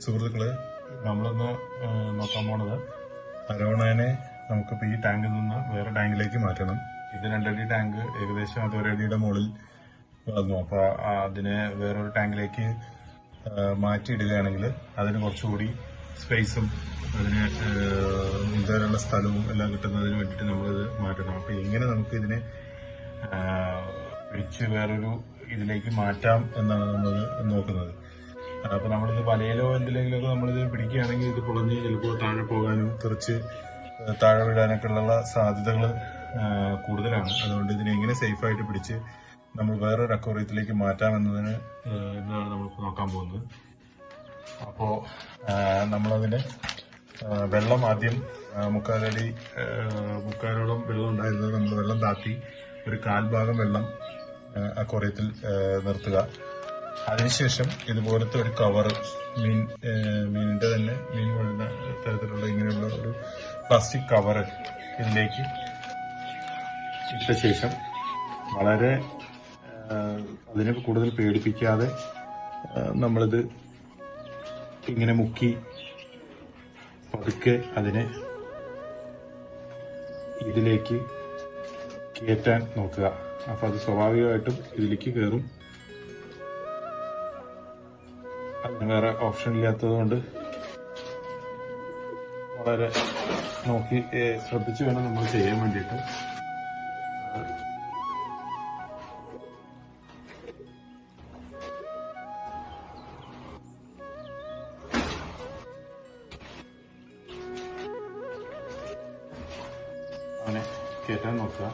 സുഹൃത്തുക്കളെ, നമ്മളൊന്ന് നോക്കാൻ പോണത് അരോണയെ നമുക്കിപ്പോൾ ഈ ടാങ്കിൽ നിന്ന് വേറെ ടാങ്കിലേക്ക് മാറ്റണം. ഇത് 2 അടി ടാങ്ക് ഏകദേശം അത് 1 അടിയുടെ മുകളിൽ വളർന്നു. അപ്പോൾ അതിനെ വേറൊരു ടാങ്കിലേക്ക് മാറ്റിയിടുകയാണെങ്കിൽ അതിന് കുറച്ചുകൂടി സ്പേസും അതിന് നീന്താനുള്ള സ്ഥലവും എല്ലാം കിട്ടുന്നതിന് വേണ്ടിയിട്ട് നമ്മളിത് മാറ്റണം. അപ്പോൾ എങ്ങനെ നമുക്ക് ഇതിനെ പിടിച്ച് വേറൊരു ഇതിലേക്ക് മാറ്റാം എന്നാണ് നമ്മൾ നോക്കുന്നത്. അപ്പോൾ നമ്മളിത് വലയിലോ എന്തിലെങ്കിലുമൊക്കെ നമ്മളിത് പിടിക്കുകയാണെങ്കിൽ ഇത് പൊളഞ്ഞ് ചിലപ്പോൾ താഴെ പോകാനും തെറിച്ച് താഴെ വീഴാനൊക്കെ ഉള്ള സാധ്യതകൾ കൂടുതലാണ്. അതുകൊണ്ട് ഇതിനെ എങ്ങനെ സേഫായിട്ട് പിടിച്ച് നമ്മൾ വേറൊരു അക്വേറിയത്തിലേക്ക് മാറ്റാമെന്നതിന് എന്നാണ് നമ്മളിപ്പോൾ നോക്കാൻ പോകുന്നത്. അപ്പോൾ നമ്മളതിന് വെള്ളം ആദ്യം മുക്കാലോളം വെള്ളം ഉണ്ടായിരുന്നത് നമ്മൾ വെള്ളം താത്തി ഒരു 1/4 ഭാഗം വെള്ളം അക്വേറിയത്തിൽ നിർത്തുക. അതിനുശേഷം ഇതുപോലത്തെ ഒരു കവറ് മീനിന്റെ തന്നെ മീൻ കൊള്ളുന്ന തരത്തിലുള്ള ഇങ്ങനെയുള്ള ഒരു പ്ലാസ്റ്റിക് കവറ് ഇതിലേക്ക് ഇട്ട ശേഷം വളരെ അതിനെ കൂടുതൽ പേടിപ്പിക്കാതെ നമ്മളിത് ഇങ്ങനെ മുക്കി പതുക്കെ അതിനെ ഇതിലേക്ക് കയറ്റാൻ നോക്കുക. അപ്പൊ അത് സ്വാഭാവികമായിട്ടും ഇതിലേക്ക് കയറും. അതിന് വേറെ ഓപ്ഷൻ ഇല്ലാത്തത് കൊണ്ട് വളരെ നോക്കി ശ്രദ്ധിച്ചു വേണം നമ്മൾ ചെയ്യാൻ വേണ്ടിയിട്ട്. അങ്ങനെ കയറ്റാൻ നോക്കുക.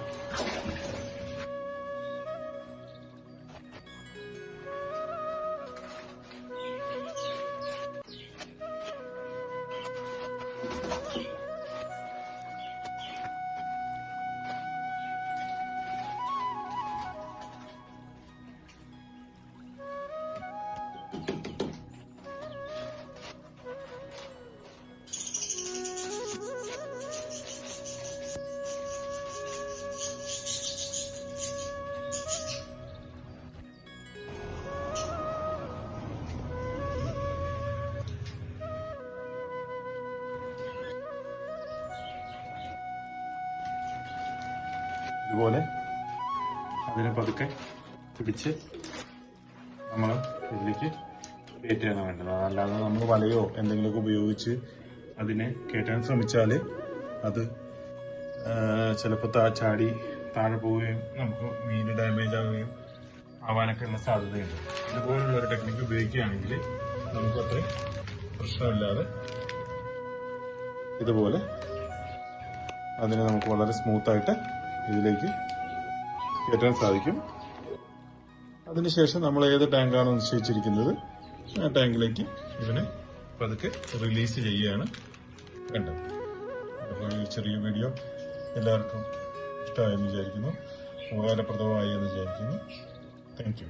ഇതുപോലെ അതിനെ പതുക്കെ പിടിച്ച് നമ്മൾ ഇതിലേക്ക് കയറ്റുകയാണ് വേണ്ടത്. അല്ലാതെ നമ്മൾ വലയോ എന്തെങ്കിലുമൊക്കെ ഉപയോഗിച്ച് അതിനെ കയറ്റാൻ ശ്രമിച്ചാൽ അത് ചിലപ്പോൾ ചാടി താഴെ പോവുകയും നമുക്ക് മീൻ ഡാമേജ് ആവുകയും ആവാനൊക്കെ ഉള്ള സാധ്യതയുണ്ട്. ഇതുപോലുള്ള ഒരു ടെക്നിക്ക് ഉപയോഗിക്കുകയാണെങ്കിൽ നമുക്കത്ര പ്രശ്നമില്ലാതെ ഇതുപോലെ അതിനെ നമുക്ക് വളരെ സ്മൂത്തായിട്ട് ഇതിലേക്ക് കയറ്റാൻ സാധിക്കും. അതിനുശേഷം നമ്മൾ ഏത് ടാങ്കാണോ നിശ്ചയിച്ചിരിക്കുന്നത് ആ ടാങ്കിലേക്ക് ഇതിനെ പതുക്കെ റിലീസ് ചെയ്യുകയാണ് വേണ്ടത്. അപ്പോൾ ഈ ചെറിയ വീഡിയോ എല്ലാവർക്കും ഇഷ്ടമായെന്ന് വിചാരിക്കുന്നു, ഉപകാരപ്രദമായി എന്ന് വിചാരിക്കുന്നു. Thank you.